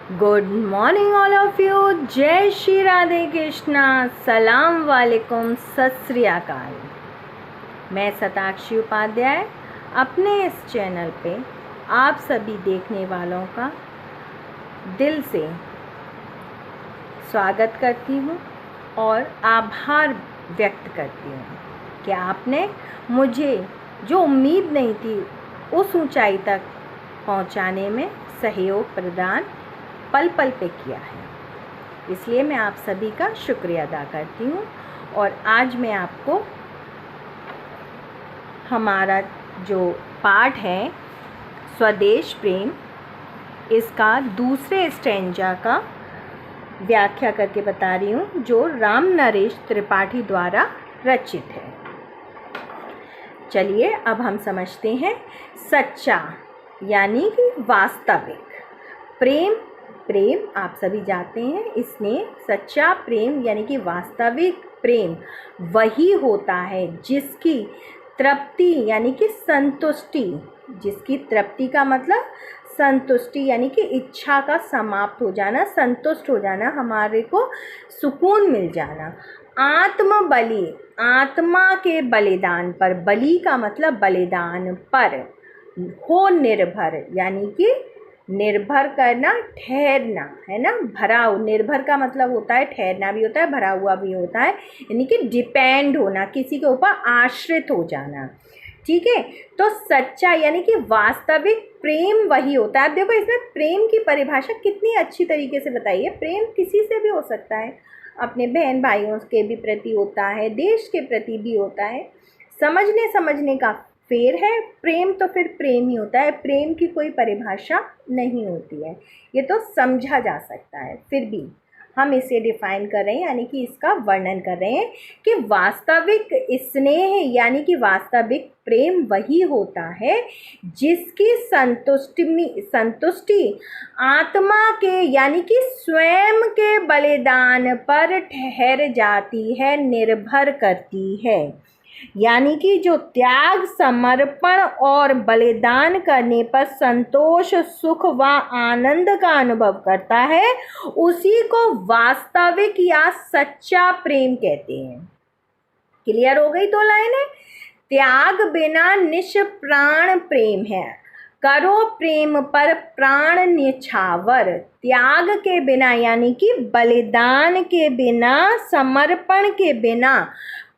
Good morning all of you. जय श्री राधे कृष्णा, सलाम वालेकुम, सत श्री अकाल। मैं शताक्षी उपाध्याय अपने इस चैनल पे आप सभी देखने वालों का दिल से स्वागत करती हूँ और आभार व्यक्त करती हूँ कि आपने मुझे जो उम्मीद नहीं थी उस ऊंचाई तक पहुँचाने में सहयोग प्रदान पल पल पे किया है। इसलिए मैं आप सभी का शुक्रिया अदा करती हूँ। और आज मैं आपको हमारा जो पाठ है स्वदेश प्रेम, इसका दूसरे स्टैंजा का व्याख्या करके बता रही हूँ, जो राम नरेश त्रिपाठी द्वारा रचित है। चलिए अब हम समझते हैं। सच्चा यानी कि वास्तविक प्रेम, प्रेम आप सभी जानते हैं, इसमें सच्चा प्रेम यानी कि वास्तविक प्रेम वही होता है जिसकी तृप्ति यानी कि संतुष्टि, जिसकी तृप्ति का मतलब संतुष्टि यानी कि इच्छा का समाप्त हो जाना, संतुष्ट हो जाना, हमारे को सुकून मिल जाना। आत्म बलि, आत्मा के बलिदान पर, बलि का मतलब बलिदान पर हो निर्भर, यानी कि निर्भर करना, ठहरना है ना। भरा, निर्भर का मतलब होता है ठहरना भी होता है, भरा हुआ भी होता है, यानी कि डिपेंड होना, किसी के ऊपर आश्रित हो जाना। ठीक है, तो सच्चा यानी कि वास्तविक प्रेम वही होता है। अब देखो इसमें प्रेम की परिभाषा कितनी अच्छी तरीके से बताई है। प्रेम किसी से भी हो सकता है, अपने बहन भाइयों के भी प्रति होता है, देश के प्रति भी होता है। समझने का फेर है। प्रेम तो फिर प्रेम ही होता है, प्रेम की कोई परिभाषा नहीं होती है, ये तो समझा जा सकता है। फिर भी हम इसे डिफाइन कर रहे हैं, यानी कि इसका वर्णन कर रहे हैं कि वास्तविक स्नेह यानी कि वास्तविक प्रेम वही होता है जिसकी संतुष्टि आत्मा के यानी कि स्वयं के बलिदान पर ठहर जाती है, निर्भर करती है। यानी कि जो त्याग, समर्पण और बलिदान करने पर संतोष, सुख व आनंद का अनुभव करता है, उसी को वास्तविक या सच्चा प्रेम कहते हैं। क्लियर हो गई तो लाइनें। त्याग बिना निष्प्राण प्रेम है, करो प्रेम पर प्राण न्यौछावर। त्याग के बिना यानी कि बलिदान के बिना, समर्पण के बिना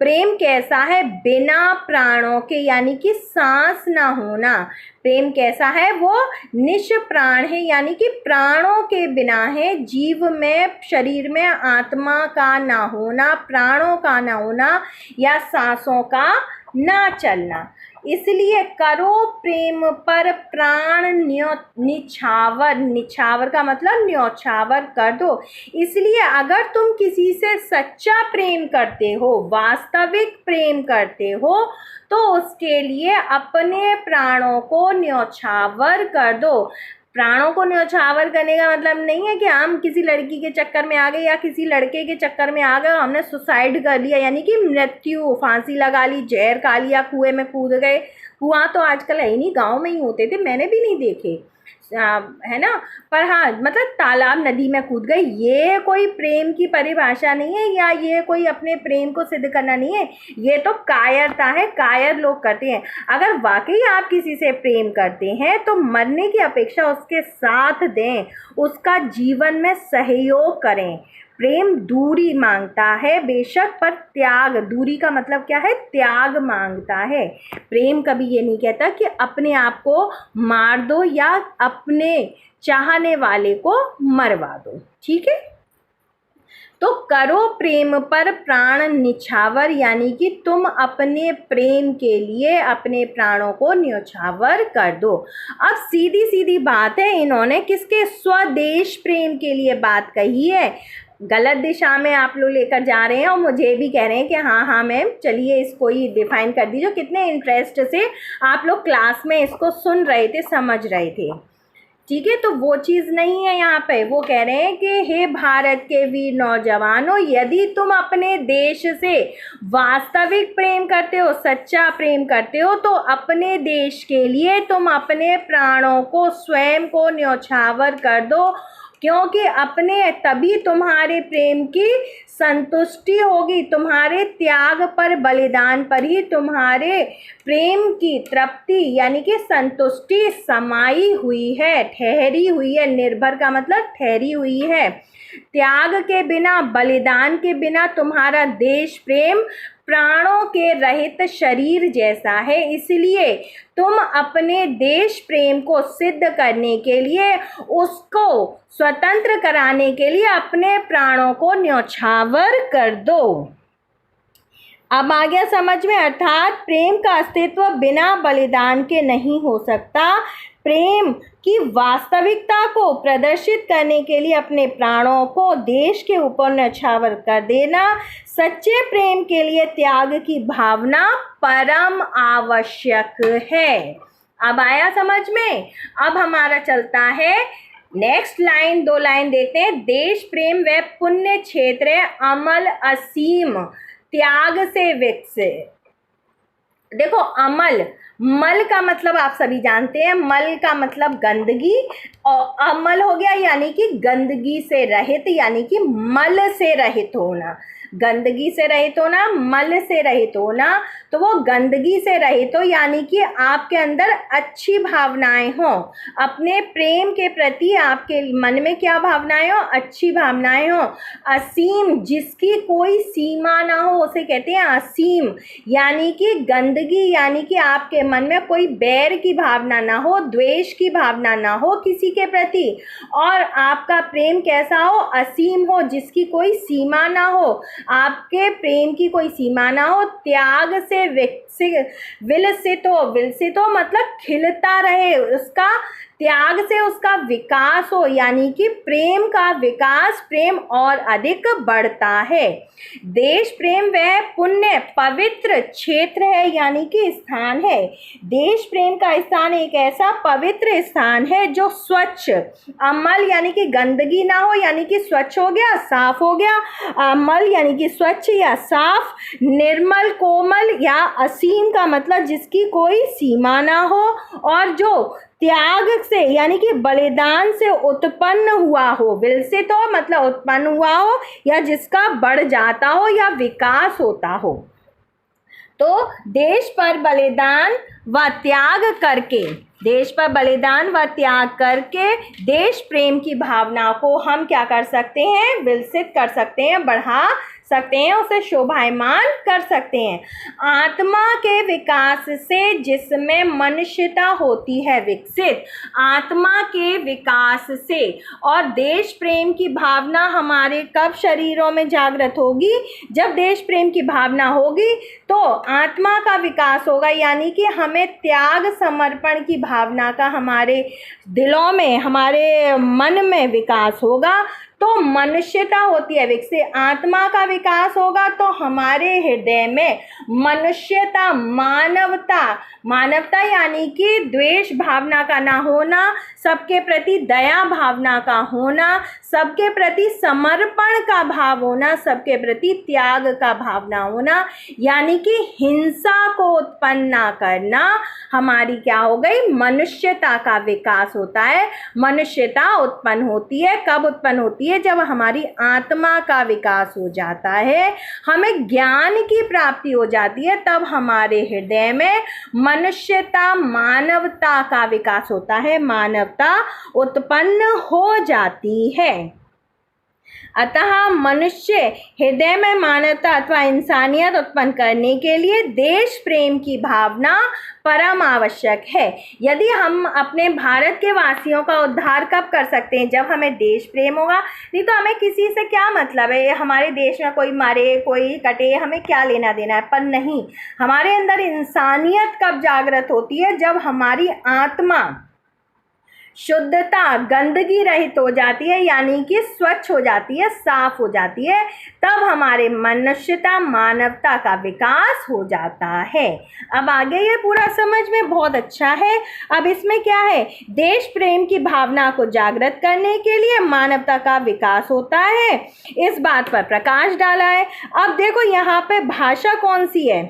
प्रेम कैसा है? बिना प्राणों के यानी कि सांस ना होना। प्रेम कैसा है? वो निष्प्राण है, यानी कि प्राणों के बिना है। जीव में, शरीर में आत्मा का ना होना, प्राणों का ना होना या सांसों का ना चलना। इसलिए करो प्रेम पर प्राण निछावर, निछावर का मतलब न्यौछावर कर दो। इसलिए अगर तुम किसी से सच्चा प्रेम करते हो, वास्तविक प्रेम करते हो, तो उसके लिए अपने प्राणों को न्यौछावर कर दो। प्राणों को न्यौछावर करने का मतलब नहीं है कि हम किसी लड़की के चक्कर में आ गए या किसी लड़के के चक्कर में आ गए और हमने सुसाइड कर लिया, यानी कि मृत्यु, फांसी लगा ली, जहर खा लिया, कुएं में कूद गए। कुआं तो आजकल है ही नहीं, गांव में ही होते थे, मैंने भी नहीं देखे, है ना। पर हाँ, मतलब तालाब, नदी में कूद गए, ये कोई प्रेम की परिभाषा नहीं है, या ये कोई अपने प्रेम को सिद्ध करना नहीं है। ये तो कायरता है, कायर लोग करते हैं। अगर वाकई आप किसी से प्रेम करते हैं तो मरने की अपेक्षा उसके साथ दें, उसका जीवन में सहयोग करें। प्रेम दूरी मांगता है बेशक, पर त्याग, दूरी का मतलब क्या है? त्याग मांगता है। प्रेम कभी ये नहीं कहता कि अपने आप को मार दो या अपने चाहने वाले को मरवा दो। ठीक है, तो करो प्रेम पर प्राण निछावर, यानी कि तुम अपने प्रेम के लिए अपने प्राणों को न्यौछावर कर दो। अब सीधी सीधी बात है, इन्होंने किसके? स्वदेश प्रेम के लिए बात कही है। गलत दिशा में आप लोग लेकर जा रहे हैं और मुझे भी कह रहे हैं कि हाँ मैम, चलिए इसको ही डिफाइन कर दीजिए। कितने इंटरेस्ट से आप लोग क्लास में इसको सुन रहे थे, समझ रहे थे। ठीक है, तो वो चीज़ नहीं है यहाँ पे। वो कह रहे हैं कि हे भारत के वीर नौजवानों, यदि तुम अपने देश से वास्तविक प्रेम करते हो, सच्चा प्रेम करते हो, तो अपने देश के लिए तुम अपने प्राणों को, स्वयं को न्यौछावर कर दो क्योंकि अपने तभी तुम्हारे प्रेम की संतुष्टि होगी, तुम्हारे त्याग पर, बलिदान पर ही तुम्हारे प्रेम की तृप्ति यानी कि संतुष्टि समाई हुई है, ठहरी हुई है। निर्भर का मतलब ठहरी हुई है। त्याग के बिना, बलिदान के बिना तुम्हारा देश प्रेम प्राणों के रहित शरीर जैसा है। इसलिए तुम अपने देश प्रेम को सिद्ध करने के लिए, उसको स्वतंत्र कराने के लिए अपने प्राणों को न्यौछावर कर दो। अब आ गया समझ में। अर्थात प्रेम का अस्तित्व बिना बलिदान के नहीं हो सकता। प्रेम की वास्तविकता को प्रदर्शित करने के लिए अपने प्राणों को देश के ऊपर न्यौछावर कर देना, सच्चे प्रेम के लिए त्याग की भावना परम आवश्यक है। अब आया समझ में। अब हमारा चलता है नेक्स्ट लाइन, 2 लाइन देखते हैं। देश प्रेम वह पुण्य क्षेत्र है, अमल असीम त्याग से विकसित। देखो, अमल, मल का मतलब आप सभी जानते हैं, मल का मतलब गंदगी, और अमल हो गया यानी कि गंदगी से रहित, यानी कि मल से रहित होना। गंदगी से रहित होना, मल से रहित होना, तो वो गंदगी से रहित हो यानी कि आपके अंदर अच्छी भावनाएं हो अपने प्रेम के प्रति। आपके मन में क्या भावनाएं हो? अच्छी भावनाएं हो। असीम, जिसकी कोई सीमा ना हो, उसे कहते हैं असीम। यानी कि गंदगी यानी कि आपके मन में कोई बैर की भावना ना हो, द्वेष की भावना ना हो किसी के प्रति। और आपका प्रेम कैसा हो? असीम हो, जिसकी कोई सीमा ना हो, आपके प्रेम की कोई सीमा ना हो। त्याग से विलसित हो मतलब खिलता रहे, उसका त्याग से उसका विकास हो, यानी कि प्रेम का विकास, प्रेम और अधिक बढ़ता है। देश प्रेम वह पुण्य पवित्र क्षेत्र है, यानी कि स्थान है। देश प्रेम का स्थान एक ऐसा पवित्र स्थान है जो स्वच्छ, अमल यानी कि गंदगी ना हो, यानी कि स्वच्छ हो गया, साफ हो गया। अमल यानी कि स्वच्छ या साफ, निर्मल, कोमल या असीम का मतलब जिसकी कोई सीमा ना हो, और जो त्याग से यानी कि बलिदान से उत्पन्न हुआ हो। विलसित हो मतलब उत्पन्न हुआ हो, या जिसका बढ़ जाता हो या विकास होता हो। तो देश पर बलिदान व त्याग करके, देश पर बलिदान व त्याग करके देश प्रेम की भावना को हम क्या कर सकते हैं? विलसित कर सकते हैं, बढ़ा सकते हैं, उसे शोभायमान कर सकते हैं। आत्मा के विकास से जिसमें मनुष्यता होती है विकसित, आत्मा के विकास से। और देश प्रेम की भावना हमारे कब शरीरों में जागृत होगी? जब देश प्रेम की भावना होगी तो आत्मा का विकास होगा, यानी कि हमें त्याग समर्पण की भावना का हमारे दिलों में, हमारे मन में विकास होगा, तो मनुष्यता होती है विकसित। आत्मा का विकास होगा तो हमारे हृदय में मनुष्यता, मानवता, मानवता यानी कि द्वेष भावना का ना होना, सबके प्रति दया भावना का होना, सबके प्रति समर्पण का भाव होना, सबके प्रति त्याग का भावना होना, यानी कि हिंसा को उत्पन्न ना करना, हमारी क्या हो गई? मनुष्यता का विकास होता है। मनुष्यता उत्पन्न होती है, कब उत्पन्न होती है? जब हमारी आत्मा का विकास हो जाता है, हमें ज्ञान की प्राप्ति हो जाती है, तब हमारे हृदय में मनुष्यता, मानवता का विकास होता है, मानवता उत्पन्न हो जाती है। अतः मनुष्य हृदय में मानवता अथवा इंसानियत उत्पन्न करने के लिए देश प्रेम की भावना परम आवश्यक है। यदि हम अपने भारत के वासियों का उद्धार कब कर सकते हैं? जब हमें देश प्रेम होगा। नहीं तो हमें किसी से क्या मतलब है, हमारे देश में कोई मारे, कोई कटे, हमें क्या लेना देना है? पर नहीं, हमारे अंदर इंसानियत कब जागृत होती है? जब हमारी आत्मा शुद्धता, गंदगी रहित हो जाती है, यानी कि स्वच्छ हो जाती है, साफ हो जाती है, तब हमारे मनुष्यता, मानवता का विकास हो जाता है। अब आगे ये पूरा समझ में बहुत अच्छा है। अब इसमें क्या है? देश प्रेम की भावना को जागृत करने के लिए मानवता का विकास होता है, इस बात पर प्रकाश डाला है। अब देखो यहाँ पे भाषा कौन सी है?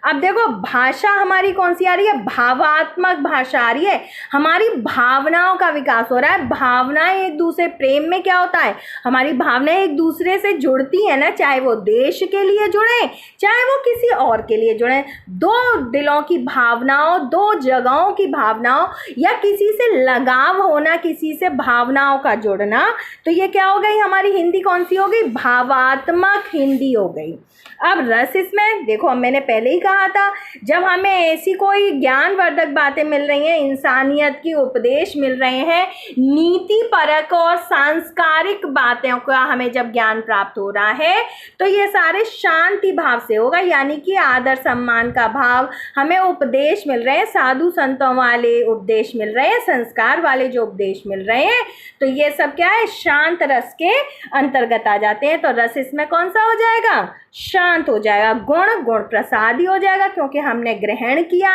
अब देखो भाषा हमारी कौन सी आ रही है, भावात्मक भाषा आ रही है, हमारी भावनाओं का विकास हो रहा है। भावनाएं एक दूसरे, प्रेम में क्या होता है, हमारी भावनाएं एक दूसरे से जुड़ती है ना, चाहे वो देश के लिए जुड़े चाहे वो किसी और के लिए जुड़े। दो दिलों की भावनाओं, दो जगहों की भावनाओं, या किसी से लगाव होना, किसी से भावनाओं का जुड़ना, तो ये क्या हो गई, हमारी हिंदी कौन सी हो गई, भावात्मक हिंदी हो गई। अब रस इसमें देखो, मैंने पहले ही कहा था, जब हमें ऐसी कोई ज्ञानवर्धक बातें मिल रही हैं, इंसानियत की उपदेश मिल रहे हैं, नीति परक और सांस्कारिक बातों का हमें जब ज्ञान प्राप्त हो रहा है, तो ये सारे शांति भाव से होगा, यानी कि आदर सम्मान का भाव, हमें उपदेश मिल रहे हैं, साधु संतों वाले उपदेश मिल रहे हैं, संस्कार वाले जो उपदेश मिल रहे हैं, तो ये सब क्या है, शांत रस के अंतर्गत आ जाते हैं। तो रस इसमें कौन सा हो जाएगा, शांत हो जाएगा। गुण, गुण प्रसादी हो जाएगा, क्योंकि हमने ग्रहण किया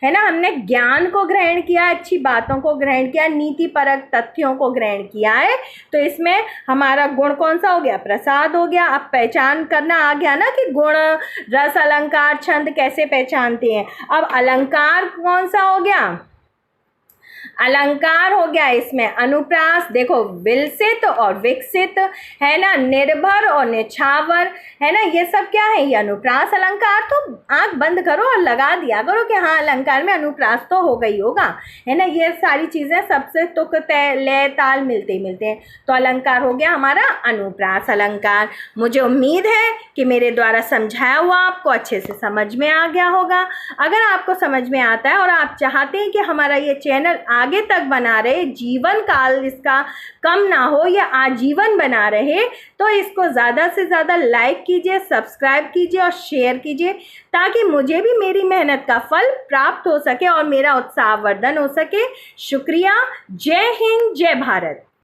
है ना, हमने ज्ञान को ग्रहण किया, अच्छी बातों को ग्रहण किया, नीति परक तथ्यों को ग्रहण किया है, तो इसमें हमारा गुण कौन सा हो गया, प्रसाद हो गया। अब पहचान करना आ गया ना कि गुण, रस, अलंकार, छंद कैसे पहचानते हैं। अब अलंकार कौन सा हो गया, अलंकार हो गया इसमें अनुप्रास, देखो विलसित और विकसित है ना, निर्भर और निछावर है ना, ये सब क्या है, ये अनुप्रास अलंकार। तो आंख बंद करो और लगा दिया करो कि हाँ अलंकार में अनुप्रास तो हो गई होगा, है ना, ये सारी चीज़ें सबसे तुक लय ताल मिलते ही मिलते हैं। तो अलंकार हो गया हमारा अनुप्रास अलंकार। मुझे उम्मीद है कि मेरे द्वारा समझाया हुआ आपको अच्छे से समझ में आ गया होगा। अगर आपको समझ में आता है और आप चाहते हैं कि हमारा ये चैनल आगे तक बना रहे, जीवन काल इसका कम ना हो या आजीवन बना रहे, तो इसको ज़्यादा से ज़्यादा लाइक कीजिए, सब्सक्राइब कीजिए और शेयर कीजिए, ताकि मुझे भी मेरी मेहनत का फल प्राप्त हो सके और मेरा उत्साहवर्धन हो सके। शुक्रिया। जय हिंद, जय भारत।